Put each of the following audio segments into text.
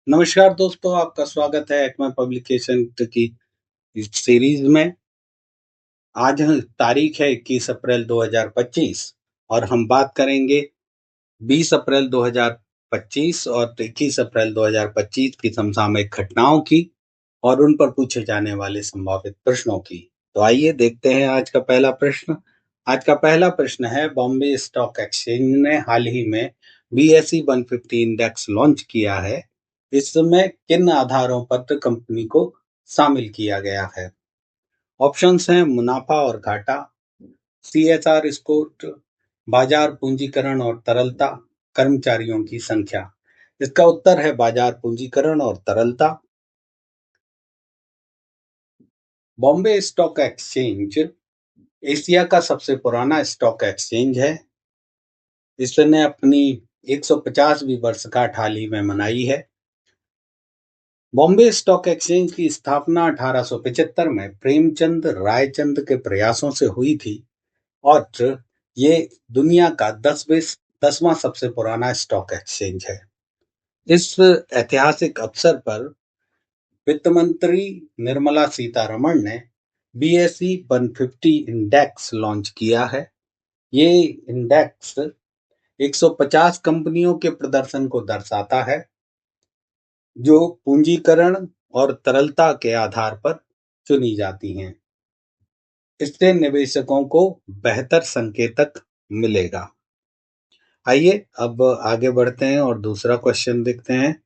नमस्कार दोस्तों, आपका स्वागत है एक्मा पब्लिकेशन की इस सीरीज में। आज तारीख है 21 अप्रैल 2025 और हम बात करेंगे 20 अप्रैल 2025 और 21 अप्रैल 2025 की समसामयिक घटनाओं की और उन पर पूछे जाने वाले संभावित प्रश्नों की। तो आइए देखते हैं आज का पहला प्रश्न। आज का पहला प्रश्न है, बॉम्बे स्टॉक एक्सचेंज ने हाल ही में BSE 150 इंडेक्स लॉन्च किया है। इसमें किन आधारों पर कंपनी को शामिल किया गया है? ऑप्शंस हैं मुनाफा और घाटा, CSR स्कोर, बाजार पूंजीकरण और तरलता, कर्मचारियों की संख्या। इसका उत्तर है बाजार पूंजीकरण और तरलता। बॉम्बे स्टॉक एक्सचेंज एशिया का सबसे पुराना स्टॉक एक्सचेंज है। इसने अपनी 150वीं वर्षगांठ हाल ही में मनाई है। बॉम्बे स्टॉक एक्सचेंज की स्थापना 1875 में प्रेमचंद रायचंद के प्रयासों से हुई थी और ये दुनिया का 10वां सबसे पुराना स्टॉक एक्सचेंज है। इस ऐतिहासिक अवसर पर वित्त मंत्री निर्मला सीतारमण ने BSE 150 इंडेक्स लॉन्च किया है। ये इंडेक्स 150 कंपनियों के प्रदर्शन को दर्शाता है जो पूंजीकरण और तरलता के आधार पर चुनी जाती हैं। इससे निवेशकों को बेहतर संकेतक मिलेगा। आइए अब आगे बढ़ते हैं और दूसरा क्वेश्चन देखते हैं।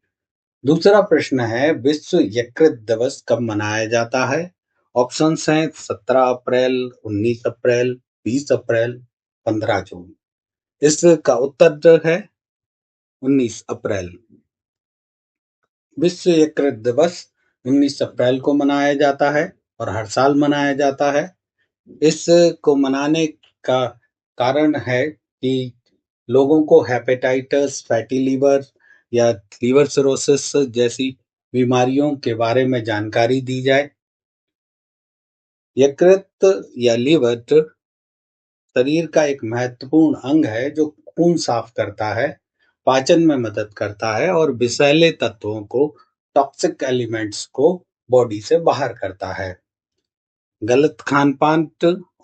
दूसरा प्रश्न है, विश्व यकृत दिवस कब मनाया जाता है? ऑप्शंस हैं 17 अप्रैल, 19 अप्रैल, 20 अप्रैल, 15 जून। इसका उत्तर है 19 अप्रैल। विश्व यकृत दिवस 19 अप्रैल को मनाया जाता है और हर साल मनाया जाता है। इसको मनाने का कारण है कि लोगों को हेपेटाइटिस, फैटी लीवर या लीवर सिरोसिस जैसी बीमारियों के बारे में जानकारी दी जाए। यकृत या लीवर शरीर का एक महत्वपूर्ण अंग है जो खून साफ करता है, पाचन में मदद करता है और विषैले तत्वों को, टॉक्सिक एलिमेंट्स को बॉडी से बाहर करता है। गलत खान-पान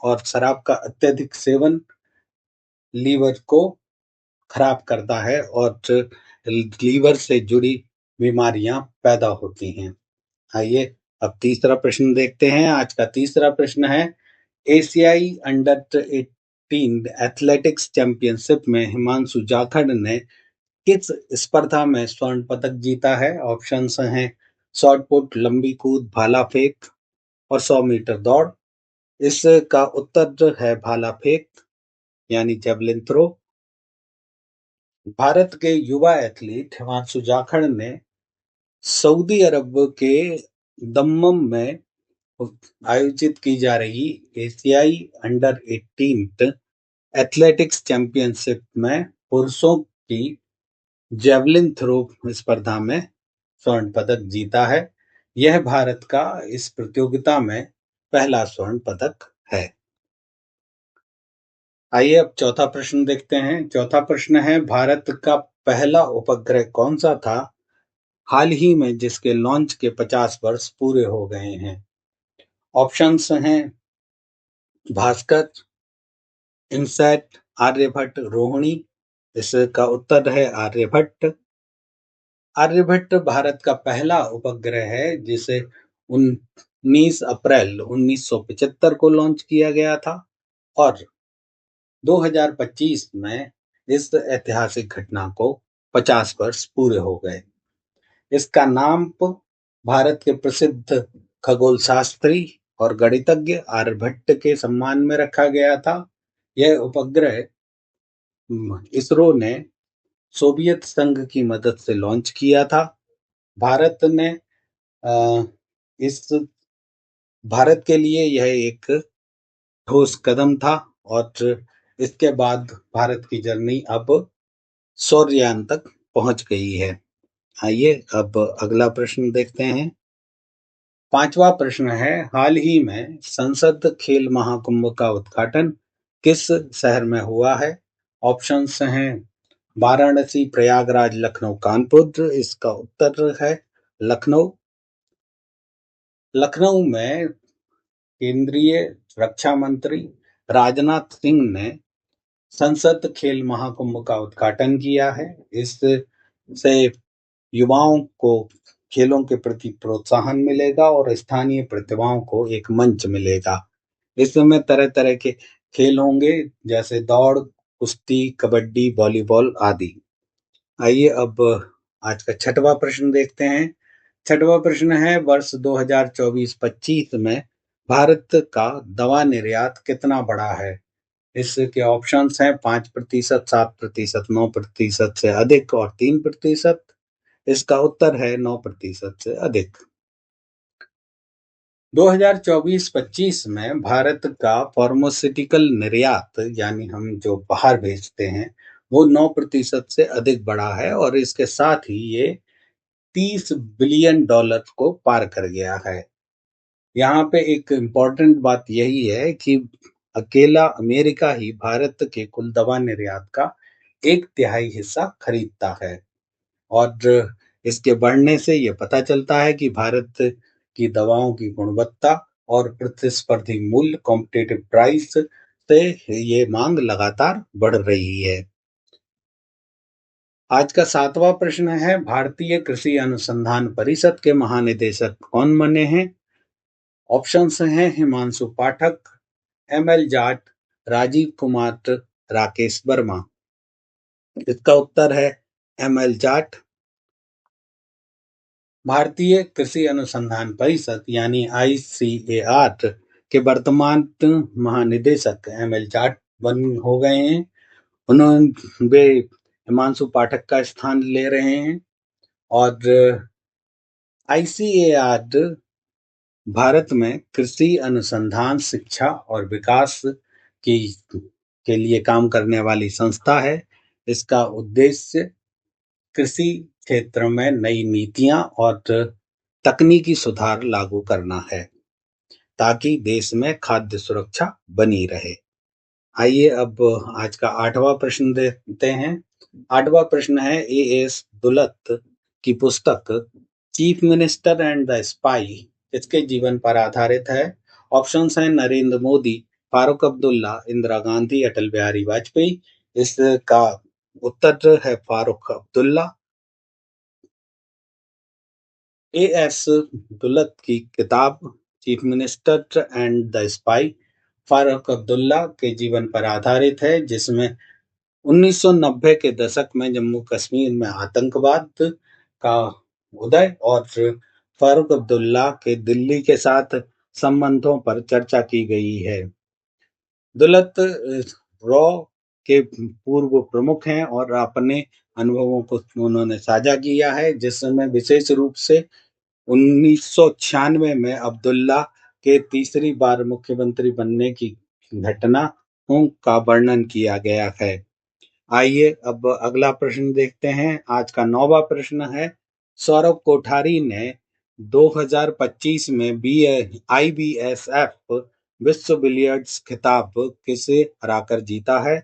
और शराब का अत्यधिक सेवन लीवर को खराब करता है और लीवर से जुड़ी बीमारियां पैदा होती हैं। आइए अब तीसरा प्रश्न देखते हैं। आज का तीसरा प्रश्न है, एशियाई अंडर 18 एथलेटिक्स चैंपियनशिप में हिमांशु जाखड़ ने किस स्पर्धा में स्वर्ण पदक जीता है? ऑप्शंस हैं शॉट पुट, लंबी कूद, भाला फेंक और 100 मीटर दौड़। इसका उत्तर है भाला फेंक यानी जेवलिन थ्रो। भारत के युवा एथलीट हिमांशु जाखड़ ने सऊदी अरब के दम्मम में आयोजित की जा रही एशियाई अंडर 18 एथलेटिक्स चैंपियनशिप में पुरुषों की जेवलिन थ्रो स्पर्धा में स्वर्ण पदक जीता है। यह भारत का इस प्रतियोगिता में पहला स्वर्ण पदक है। आइए अब चौथा प्रश्न देखते हैं। चौथा प्रश्न है, भारत का पहला उपग्रह कौन सा था हाल ही में जिसके लॉन्च के 50 वर्ष पूरे हो गए हैं? ऑप्शंस हैं भास्कर, इनसैट, आर्यभट्ट, रोहिणी। इसका उत्तर है आर्यभट्ट। आर्यभट्ट भारत का पहला उपग्रह है जिसे 19 अप्रैल 1975 को लॉन्च किया गया था और 2025 में इस ऐतिहासिक घटना को 50 वर्ष पूरे हो गए। इसका नाम भारत के प्रसिद्ध खगोल शास्त्री और गणितज्ञ आर्यभट्ट के सम्मान में रखा गया था। यह उपग्रह इसरो ने सोवियत संघ की मदद से लॉन्च किया था। भारत ने इस भारत के लिए यह एक ठोस कदम था और इसके बाद भारत की जर्नी अब सौरयान तक पहुंच गई है। आइए अब अगला प्रश्न देखते हैं। पांचवा प्रश्न है, हाल ही में संसद खेल महाकुंभ का उद्घाटन किस शहर में हुआ है? ऑप्शंस हैं वाराणसी, प्रयागराज, लखनऊ, कानपुर। इसका उत्तर है लखनऊ। लखनऊ में केंद्रीय रक्षा मंत्री राजनाथ सिंह ने संसद खेल महाकुंभ का उद्घाटन किया है। इससे युवाओं को खेलों के प्रति प्रोत्साहन मिलेगा और स्थानीय प्रतिभाओं को एक मंच मिलेगा। इसमें तरह तरह के खेल होंगे, जैसे दौड़, कुश्ती, कबड्डी, वॉलीबॉल आदि। आइए अब आज का छठवां प्रश्न देखते हैं। छठवां प्रश्न है, वर्ष 2024-25 में भारत का दवा निर्यात कितना बढ़ा है? इसके ऑप्शंस हैं 5%, 7%, 9% से अधिक और 3%। इसका उत्तर है 9% से अधिक। 2024-25 में भारत का फार्मास्यूटिकल निर्यात, यानी हम जो बाहर भेजते हैं, वो 9% से अधिक बढ़ा है और इसके साथ ही ये $30 बिलियन को पार कर गया है। यहाँ पे एक इम्पॉर्टेंट बात यही है कि अकेला अमेरिका ही भारत के कुल दवा निर्यात का 1/3 हिस्सा खरीदता है। और इसके बढ़ने से ये पता चलता है कि भारत की दवाओं की गुणवत्ता और प्रतिस्पर्धी मूल्य, कॉम्पिटिटिव प्राइस से ये मांग लगातार बढ़ रही है। आज का 7वां प्रश्न है, भारतीय कृषि अनुसंधान परिषद के महानिदेशक कौन बने हैं? ऑप्शंस हैं हिमांशु पाठक, ML जाट, राजीव कुमार, राकेश वर्मा। इसका उत्तर है ML जाट। भारतीय कृषि अनुसंधान परिषद यानी ICAR के वर्तमान महानिदेशक ML जाट हो गए हैं। वे हिमांशु पाठक का स्थान ले रहे हैं। और ICAR भारत में कृषि अनुसंधान, शिक्षा और विकास की के लिए काम करने वाली संस्था है। इसका उद्देश्य कृषि क्षेत्र में नई नीतियां और तकनीकी सुधार लागू करना है, ताकि देश में खाद्य सुरक्षा बनी रहे। आइए अब आज का 8वां प्रश्न देखते हैं। 8वां प्रश्न है, A.S. दुलत की पुस्तक chief minister and the spy इसके जीवन पर आधारित है। ऑप्शंस हैं नरेंद्र मोदी, फारूक अब्दुल्ला, इंदिरा गांधी, अटल बिहारी वाजपेयी। इसका उत्तर है फारूक अब्दुल्ला। A.S. दुलत की किताब chief minister and the spy Farooq Abdullah के जीवन पर आधारित है, जिसमें 1990 के दशक में जम्मू कश्मीर में आतंकवाद का उदय और फारूक अब्दुल्ला के दिल्ली के साथ संबंधों पर चर्चा की गई है। दुलत रॉ के पूर्व प्रमुख हैं और अपने अनुभवों को उन्होंने साझा किया है, जिसमें विशेष रूप से 1996 में अब्दुल्ला के तीसरी बार मुख्यमंत्री बनने की घटनाओं का वर्णन किया गया है। आइए अब अगला प्रश्न देखते हैं। आज का 9वां प्रश्न है, सौरभ कोठारी ने 2025 में IBSF विश्व बिलियर्ड्स खिताब किसे हराकर जीता है?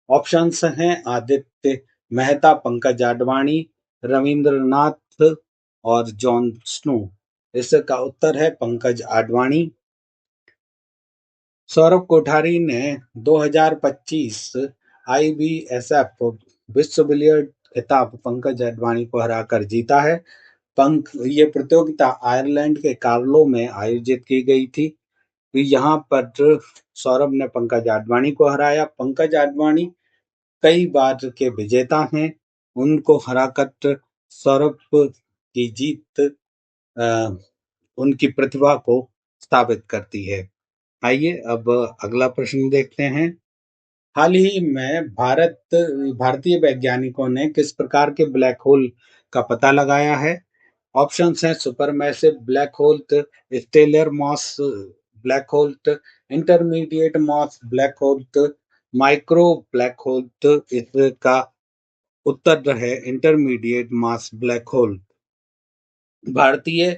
ऑप्शंस हैं आदित्य मेहता, पंकज आडवाणी, रविंद्रनाथ और जॉन स्नो। इसका उत्तर है पंकज आडवाणी। सौरभ कोठारी ने 2025 IBSF विश्व बिलियर्ड खिताब पंकज आडवाणी को हराकर जीता है। ये प्रतियोगिता आयरलैंड के कार्लो में आयोजित की गई थी। यहाँ पर सौरभ ने पंकज आडवाणी को हराया। पंकज आडवाणी कई बार के विजेता हैं। उनको हराकर सौरभ की जीत उनकी प्रतिभा को साबित करती है। आइए अब अगला प्रश्न देखते हैं। हाल ही में भारतीय वैज्ञानिकों ने किस प्रकार के ब्लैक होल का पता लगाया है? ऑप्शंस हैं supermassive black hole, stellar mass black hole, intermediate mass black hole, micro black hole. इसका उत्तर है इंटरमीडिएट मास ब्लैक होल। भारतीय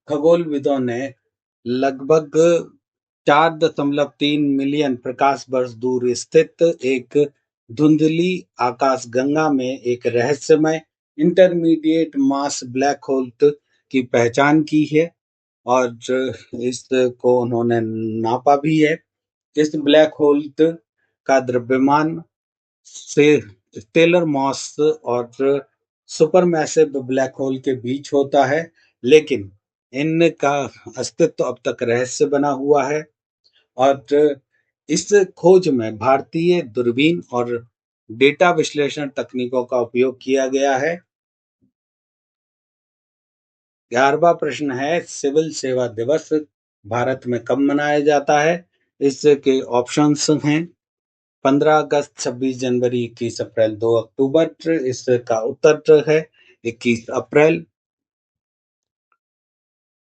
खगोलविदों ने लगभग 4.3 मिलियन प्रकाश वर्ष दूर स्थित एक धुंधली आकाशगंगा में एक रहस्यमय इंटरमीडिएट मास ब्लैक होल की पहचान की है और इसको उन्होंने नापा भी है। इस ब्लैक होल का द्रव्यमान से स्टेलर मास और सुपरमैसिव ब्लैक होल के बीच होता है, लेकिन इनका अस्तित्व अब तक रहस्य बना हुआ है। और इस खोज में भारतीय दूरबीन और डेटा विश्लेषण तकनीकों का उपयोग किया गया है। 11वां प्रश्न है, सिविल सेवा दिवस भारत में कब मनाया जाता है? इसके ऑप्शंस हैं 15 अगस्त, 26 जनवरी, 21 अप्रैल, 2 अक्टूबर। इसका उत्तर है 21 अप्रैल।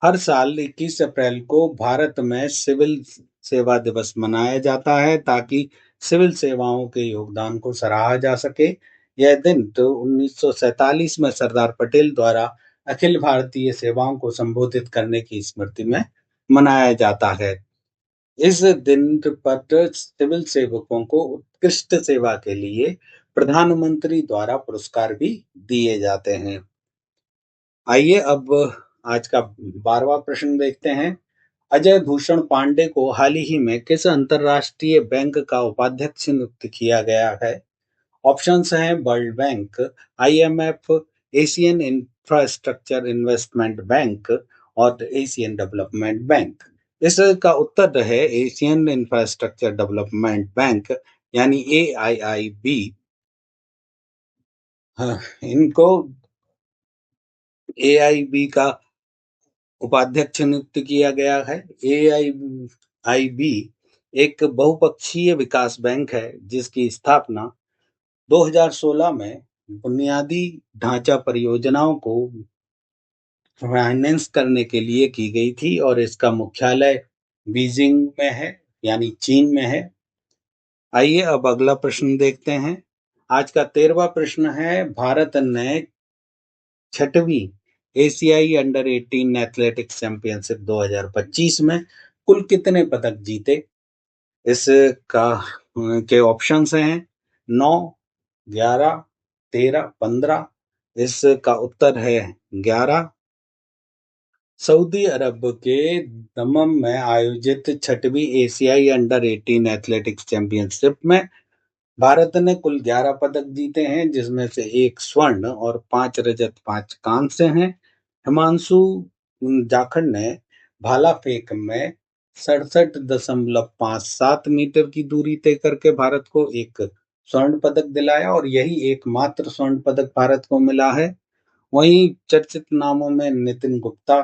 हर साल 21 अप्रैल को भारत में सिविल सेवा दिवस मनाया जाता है ताकि सिविल सेवाओं के योगदान को सराहा जा सके। यह दिन तो 1947 में सरदार पटेल द्वारा अखिल भारतीय सेवाओं को संबोधित करने की स्मृति में मनाया जाता है। इस दिन पर सिविल सेवकों को उत्कृष्ट सेवा के लिए प्रधानमंत्री द्वारा पुरस्कार भी दिए जाते हैं। आइए अब आज का 12वां प्रश्न देखते हैं। अजय भूषण पांडे को हाल ही में किस अंतरराष्ट्रीय बैंक का उपाध्यक्ष नियुक्त किया गया है? ऑप्शंस हैं world bank, IMF, Asian infrastructure investment bank और एशियन डेवलपमेंट बैंक। इसका उत्तर है एशियन इंफ्रास्ट्रक्चर डेवलपमेंट बैंक यानी AIIB। हाँ, इनको AIB का उपाध्यक्ष नियुक्त किया गया है। AIIB एक बहुपक्षीय विकास बैंक है जिसकी स्थापना 2016 में बुनियादी ढांचा परियोजनाओं को फाइनेंस करने के लिए की गई थी और इसका मुख्यालय बीजिंग में है यानी चीन में है। आइए अब अगला प्रश्न देखते हैं। आज का 13वां प्रश्न है, भारत ने 6वीं एशियाई अंडर 18 एथलेटिक्स चैंपियनशिप 2025 में कुल कितने पदक जीते? इसका के ऑप्शंस हैं 9, 11, 13, 15। इसका उत्तर है 11। सऊदी अरब के दमम में आयोजित 6वीं एशियाई अंडर 18 एथलेटिक्स चैंपियनशिप में भारत ने कुल 11 पदक जीते हैं, जिसमें से 1 स्वर्ण और 5 रजत, 5 कांस्य हैं। हिमांशु जाखड़ ने भाला फेंक में 67.57 मीटर की दूरी तय करके भारत को एक स्वर्ण पदक दिलाया और यही एकमात्र स्वर्ण पदक भारत को मिला है। वहीं चर्चित नामों में नितिन गुप्ता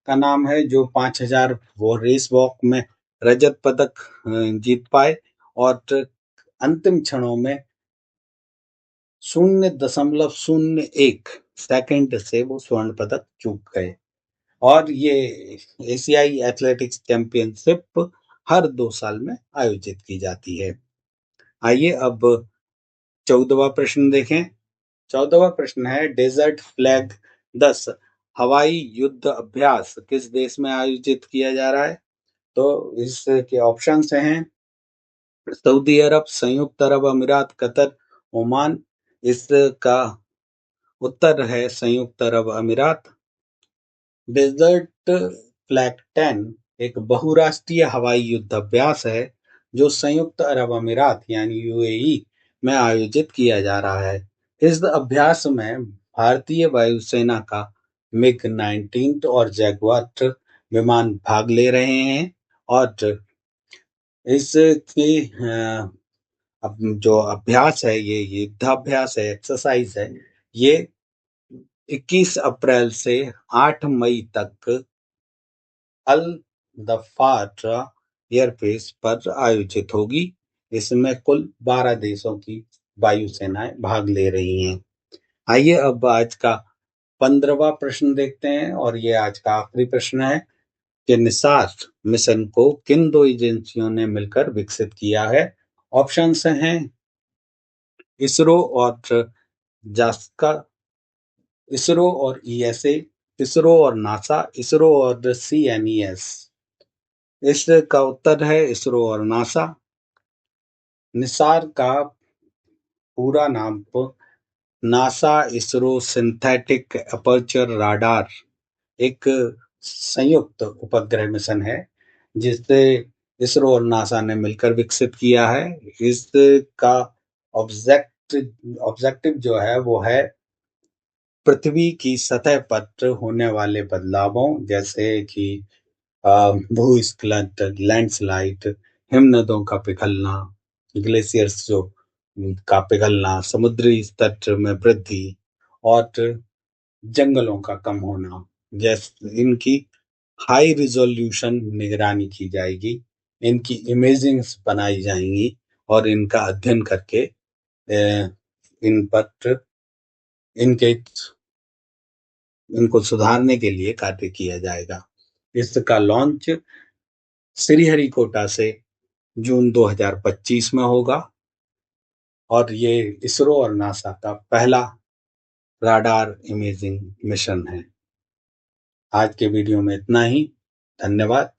का नाम है जो 5000 वो रेस वॉक में रजत पदक जीत पाए और अंतिम क्षणों में 0.01 सेकंड से वो स्वर्ण पदक चूक गए। और ये एशियाई एथलेटिक्स चैंपियनशिप हर 2 साल में आयोजित की जाती है। आइए अब 14वां प्रश्न देखें। 14वां प्रश्न है, डेजर्ट फ्लैग 10 हवाई युद्ध अभ्यास किस देश में आयोजित किया जा रहा है? तो इसके ऑप्शंस हैं सऊदी अरब, संयुक्त अरब अमीरात, कतर, ओमान। इसका उत्तर है संयुक्त अरब अमीरात। डेजर्ट फ्लैग 10 एक बहुराष्ट्रीय हवाई युद्ध अभ्यास है जो संयुक्त अरब अमीरात यानी यूएई में आयोजित किया जा रहा है। इस अभ्यास में भारतीय वायुसेना का मिग 19 और जैगुआर विमान भाग ले रहे हैं और इसकी अब जो अभ्यास है, ये युद्धाभ्यास है, एक्सरसाइज है, ये 21 अप्रैल से 8 मई तक अल दफार एयरबेस पर आयोजित होगी। इसमें कुल 12 देशों की वायुसेनाएं भाग ले रही हैं। आइए अब आज का 15वां प्रश्न देखते हैं और ये आज का आखिरी प्रश्न है कि निसार मिशन को किन 2 एजेंसियों ने मिलकर विकसित किया है? ऑप्शंस हैं इसरो और जास्का, इसरो और ईएसए, इसरो और नासा, इसरो और सीएनईएस। इसका उत्तर है इसरो और नासा। निसार का पूरा नाम NASA ISRO synthetic aperture radar एक संयुक्त उपग्रह मिशन है जिसे इसरो और नासा ने मिलकर विकसित किया है। इसका ऑब्जेक्टिव जो है वो है पृथ्वी की सतह पर होने वाले बदलावों जैसे कि भूस्खलन, लैंडस्लाइड, हिमनदों का पिघलना, ग्लेशियर्स जो का पिघलना, समुद्री स्तर में वृद्धि और जंगलों का कम होना, जैसे इनकी हाई रिजोल्यूशन निगरानी की जाएगी, इनकी इमेजिंग्स बनाई जाएंगी और इनका अध्ययन करके इन पर इनके इनको सुधारने के लिए कार्य किया जाएगा। इसका लॉन्च श्रीहरिकोटा से जून 2025 में होगा और ये इसरो और नासा का पहला राडार इमेजिंग मिशन है। आज के वीडियो में इतना ही। धन्यवाद।